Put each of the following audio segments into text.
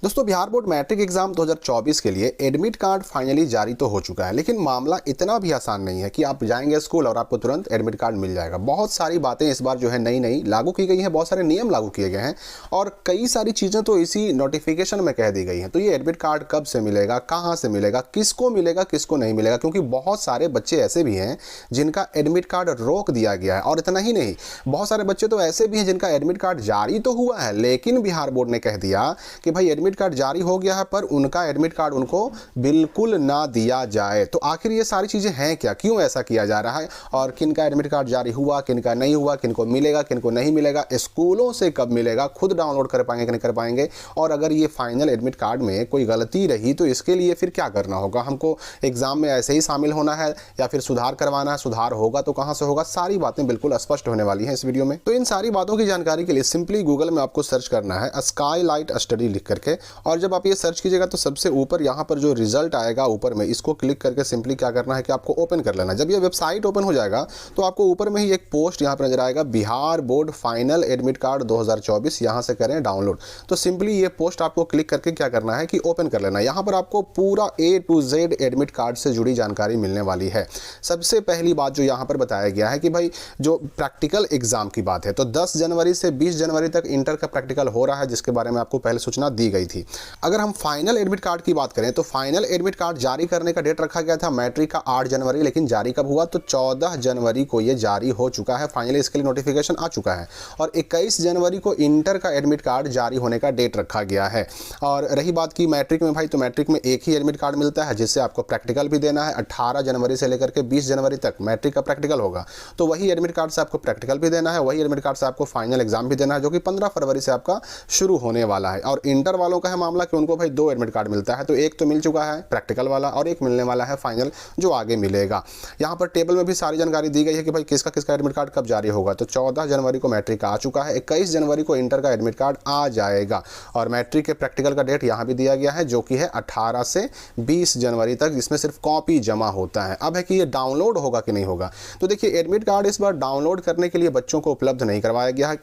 दोस्तों, Bihar board matric exam 2024 के लिए एडमिट कार्ड फाइनली जारी तो हो चुका है, लेकिन मामला इतना भी आसान नहीं है कि आप जाएंगे स्कूल और आपको तुरंत एडमिट कार्ड मिल जाएगा। बहुत सारी बातें इस बार जो है नई नई लागू की गई हैं, बहुत सारे नियम लागू किए गए हैं और कई सारी चीज़ें तो इसी नोटिफिकेशन में कह दी गई हैं। तो ये एडमिट कार्ड कब से मिलेगा, कहाँ से मिलेगा, किसको मिलेगा, किसको नहीं मिलेगा, क्योंकि बहुत सारे बच्चे ऐसे भी हैं जिनका एडमिट कार्ड रोक दिया गया है। और इतना ही नहीं, बहुत सारे बच्चे तो ऐसे भी हैं जिनका एडमिट कार्ड जारी तो हुआ है, लेकिन बिहार बोर्ड ने कह दिया कि भाई एडमिट कार्ड जारी हो गया है पर उनका एडमिट कार्ड उनको बिल्कुल ना दिया जाए। तो आखिर ये सारी चीज़ें हैं क्या, क्यों ऐसा किया जा रहा है और किन का एडमिट कार्ड जारी हुआ, किन का नहीं हुआ, किन को मिलेगा, किन को नहीं मिलेगा, स्कूलों से कब मिलेगा, खुद डाउनलोड कर पाएंगे कि नहीं कर पाएंगे, और अगर ये फाइनल एडमिट कार्ड में कोई गलती रही तो इसके लिए फिर क्या करना होगा, हमको एग्जाम में ऐसे ही शामिल होना है या फिर सुधार करवाना है, सुधार होगा तो कहाँ से होगा, सारी बातें बिल्कुल स्पष्ट होने वाली हैं इस वीडियो में। तो इन सारी बातों की जानकारी के लिए सिंपली गूगल में आपको सर्च करना है स्काईलाइट स्टडी लिख करके, और जब आप ये सर्च कीजिएगा तो सबसे ऊपर यहाँ पर जो रिजल्ट आएगा ऊपर में, इसको क्लिक करके सिंपली क्या करना है कि आपको ओपन कर लेना है। जब ये वेबसाइट ओपन हो जाएगा तो आपको ऊपर में ही एक पोस्ट यहाँ पर नजर आएगा, Bihar board final admit card 2024, यहाँ से करें डाउनलोड। तो सिंपली ये पोस्ट आपको क्लिक करके क्या करना है कि ओपन कर लेना है। यहाँ पर आपको पूरा A to Z admit card से जुड़ी जानकारी मिलने वाली है। सबसे पहली बात जो यहाँ पर बताया गया है कि भाई जो प्रैक्टिकल एग्जाम की बात है, तो 10 जनवरी से 20 जनवरी तक इंटर का प्रैक्टिकल हो रहा है, जिसके बारे में आपको पहले सूचना दी गई थी। अगर हम फाइनल एडमिट कार्ड की बात करें तो फाइनल एडमिट कार्ड जारी करने का डेट रखा गया था मैट्रिक का 8 जनवरी, लेकिन जारी कब हुआ तो 14 जनवरी को ये जारी हो चुका है। फाइनली इसके लिए नोटिफिकेशन आ चुका है और 21 जनवरी को इंटर का एडमिट कार्ड जारी होने का डेट रखा गया है। और रही बात की मैट्रिक में भाई, तो मैट्रिक में एक ही एडमिट कार्ड मिलता है जिससे आपको प्रैक्टिकल भी देना है। 18 जनवरी से लेकर के 20 जनवरी तक मैट्रिक का प्रैक्टिकल होगा, तो वही एडमिट कार्ड से आपको प्रैक्टिकल भी देना है, वही एडमिट कार्ड से आपको फाइनल एग्जाम भी देना है, जो कि 15 फरवरी से आपका शुरू होने वाला है। और इंटर वालों का है मामला कि उनको भाई 2 एडमिट कार्ड मिलता है, तो एक तो मिल चुका है प्रैक्टिकल वाला और एक मिलने वाला है फाइनल जो आगे मिलेगा। यहाँ पर टेबल में भी सारी जानकारी दी गई है कि भाई किसका किसका एडमिट कार्ड कब जारी होगा। तो 14 जनवरी को मैट्रिक का आ चुका है, 21 जनवरी को इंटर का एडमिट कार्ड आ जाएगा और मैट्रिक के प्रैक्टिकल का डेट यहाँ भी दिया गया है, जो कि है 18 से 20 जनवरी तक, जिसमें सिर्फ कॉपी जमा होता है। अब है कि ये डाउनलोड होगा कि नहीं होगा। तो देखिए, एडमिट कार्ड इस बार डाउनलोड करने के लिए बच्चों को उपलब्ध नहीं करवाया गया है।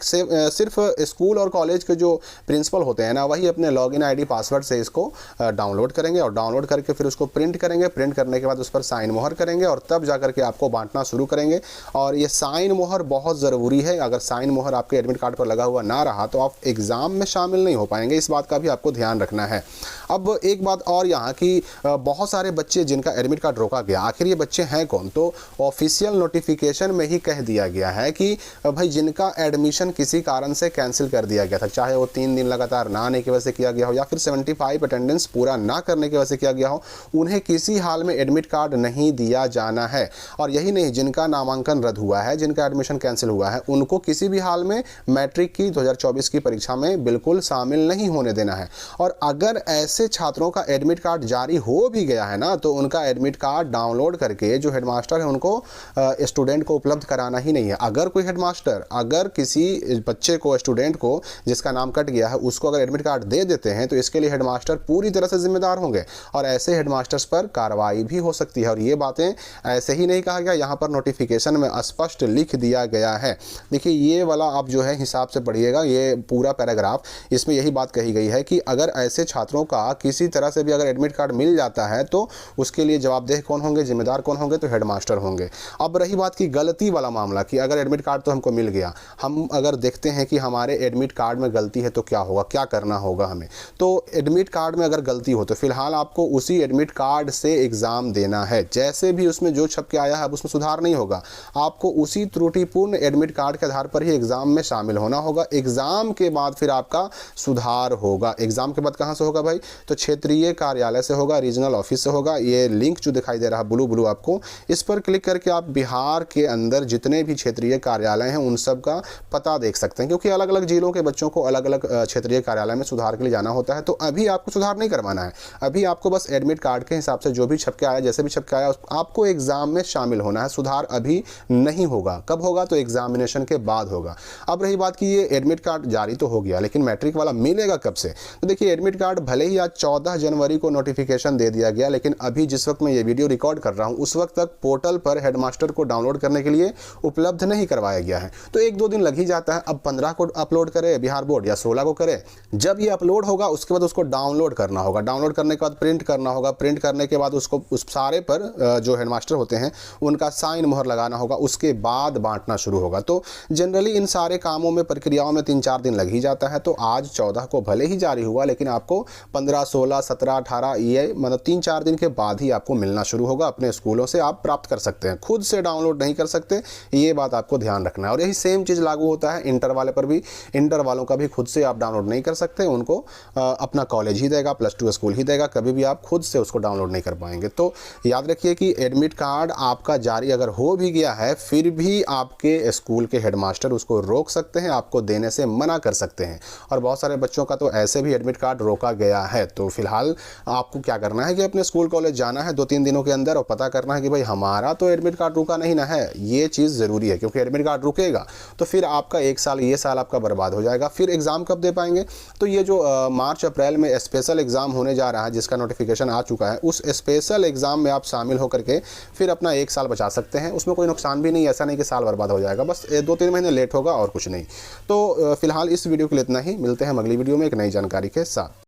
सिर्फ स्कूल और कॉलेज के जो प्रिंसिपल होते हैं ना, वही अपने लॉगिन ID पासवर्ड से इसको डाउनलोड करेंगे और डाउनलोड करके फिर उसको प्रिंट करेंगे। प्रिंट करने के बाद उस पर साइन मोहर करेंगे और तब जा करके आपको बांटना शुरू करेंगे। और ये साइन मोहर बहुत ज़रूरी है। अगर साइन मोहर आपके एडमिट कार्ड पर लगा हुआ ना रहा तो आप एग्ज़ाम में शामिल नहीं हो पाएंगे। इस बात का भी आपको ध्यान रखना है। अब एक बात और यहाँ की, बहुत सारे बच्चे जिनका एडमिट कार्ड रोका गया, आखिर ये बच्चे हैं कौन? तो ऑफिशियल नोटिफिकेशन में ही कह दिया गया है कि भाई जिनका एडमिशन किसी कारण से कैंसिल कर दिया गया था, चाहे वो 3 दिन लगातार ना आने की वजह से किया गया हो या फिर 75 अटेंडेंस पूरा ना करने की वजह से किया गया हो, उन्हें किसी हाल में एडमिट कार्ड नहीं दिया जाना है। और यही नहीं, जिनका नामांकन रद्द हुआ है, जिनका एडमिशन कैंसिल हुआ है, उनको किसी भी हाल में मैट्रिक की 2024 की परीक्षा में बिल्कुल शामिल नहीं होने देना है। और अगर ऐसे छात्रों का एडमिट कार्ड जारी हो भी गया है ना, तो उनका एडमिट कार्ड डाउनलोड करके जो हेडमास्टर है उनको स्टूडेंट को उपलब्ध कराना ही नहीं है। अगर कोई हेडमास्टर अगर किसी बच्चे को, स्टूडेंट को जिसका नाम कट गया है, उसको अगर एडमिट कार्ड दे देते हैं तो इसके लिए हेडमास्टर पूरी तरह से जिम्मेदार होंगे और ऐसे हेडमास्टर्स पर कार्रवाई भी हो सकती है। और ये बातें ऐसे ही नहीं कहा गया, यहाँ पर नोटिफिकेशन में स्पष्ट लिख दिया गया है। देखिए, ये वाला आप जो है हिसाब से पढ़िएगा, ये पूरा पैराग्राफ, इसमें यही बात कही गई है कि अगर ऐसे छात्रों का किसी तरह से भी अगर एडमिट कार्ड मिल जाता है तो उसके लिए जवाबदेह कौन होंगे, जिम्मेदार कौन होंगे, तो हेडमास्टर होंगे। अब रही बात की गलती वाला मामला कि अगर एडमिट कार्ड तो हमको मिल गया, हम अगर देखते हैं कि हमारे एडमिट कार्ड में गलती है तो क्या होगा, क्या करना होगा हमें। तो एडमिट कार्ड में अगर गलती हो तो फिलहाल आपको उसी एडमिट कार्ड से एग्ज़ाम देना है। जैसे भी उसमें जो छप के आया है अब उसमें सुधार नहीं होगा, आपको उसी त्रुटिपूर्ण एडमिट कार्ड के आधार पर ही एग्ज़ाम में शामिल होना होगा। एग्ज़ाम के बाद फिर आपका सुधार होगा। एग्ज़ाम के बाद कहाँ से होगा भाई, तो क्षेत्रीय कार्यालय से होगा, रीजनल ऑफिस से होगा। ये लिंक जो दिखाई दे रहा है ब्लू आपको, इस पर क्लिक करके आप बिहार के अंदर जितने भी क्षेत्रीय कार्यालय हैं उन सब का पता देख सकते हैं, क्योंकि अलग अलग जिलों के बच्चों को अलग अलग क्षेत्रीय कार्यालय में सुधार के लिए जाना होता है। तो अभी आपको सुधार नहीं करवाना है, अभी आपको बस एडमिट कार्ड के हिसाब से जो भी छप के आया, जैसे भी छप के आया, आपको एग्जाम में शामिल होना है। सुधार अभी नहीं होगा। कब होगा, तो एग्जामिनेशन के बाद होगा। अब रही बात कि ये एडमिट कार्ड जारी तो हो गया, लेकिन मैट्रिक वाला मिलेगा कब से? तो देखिए, एडमिट कार्ड भले ही आज 14 जनवरी को नोटिफिकेशन दे दिया गया, लेकिन अभी जिस वक्त मैं ये वीडियो रिकॉर्ड कर रहा हूँ उस वक्त तक पोर्टल पर हेडमास्टर को डाउनलोड करने के लिए उपलब्ध नहीं करवाया गया है। तो 1-2 दिन लग ही जाता है। अब 15 को अपलोड करे बिहार बोर्ड या 16 को करे, जब ये अपलोड होगा उसके बाद उसको डाउनलोड करना होगा, डाउनलोड करने के बाद प्रिंट करना होगा, प्रिंट करने के बाद उसको उस सारे पर जो हेडमास्टर होते हैं उनका साइन मोहर लगाना होगा, उसके बाद बांटना शुरू होगा। तो जनरली इन सारे कामों में प्रक्रियाओं में 3-4 दिन लग ही जाता है। तो आज 14 को भले ही जारी हुआ, लेकिन आपको 15, 16, 17, 18 ये मतलब 3-4 दिन के बाद ही आपको मिलना शुरू होगा। अपने स्कूलों से आप प्राप्त कर सकते हैं, खुद से डाउनलोड नहीं कर सकते, ये बात आपको ध्यान रखना है। और यही सेम चीज़ लागू होता है इंटर वाले पर भी। इंटर वालों का भी खुद से आप डाउनलोड नहीं कर सकते, उनको अपना कॉलेज ही देगा, +2 स्कूल ही देगा, कभी भी आप खुद से उसको डाउनलोड नहीं कर पाएंगे। तो याद रखिए कि एडमिट कार्ड आपका जारी अगर हो भी गया है, फिर भी आपके स्कूल के हेडमास्टर उसको रोक सकते हैं, आपको देने से मना कर सकते हैं। और बहुत सारे बच्चों का तो ऐसे भी एडमिट कार्ड रोका गया है। तो फिलहाल आपको क्या करना है कि अपने स्कूल कॉलेज जाना है 2-3 दिनों के अंदर और पता करना है कि भाई हमारा तो एडमिट कार्ड रुका नहीं ना है। ये चीज़ ज़रूरी है, क्योंकि एडमिट कार्ड रुकेगा तो फिर आपका 1 साल, ये साल आपका बर्बाद हो जाएगा। फिर एग्ज़ाम कब दे पाएंगे? तो ये जो मार्च अप्रैल में स्पेशल एग्ज़ाम होने जा रहा है, जिसका नोटिफिकेशन आ चुका है, उस स्पेशल एग्ज़ाम में आप शामिल होकर के फिर अपना 1 साल बचा सकते हैं। उसमें कोई नुकसान भी नहीं, ऐसा नहीं कि साल बर्बाद हो जाएगा, बस 2-3 महीने लेट होगा और कुछ नहीं। तो फिलहाल इस वीडियो के लिए इतना ही। मिलते हैं हम अगली वीडियो में एक नई जानकारी के साथ।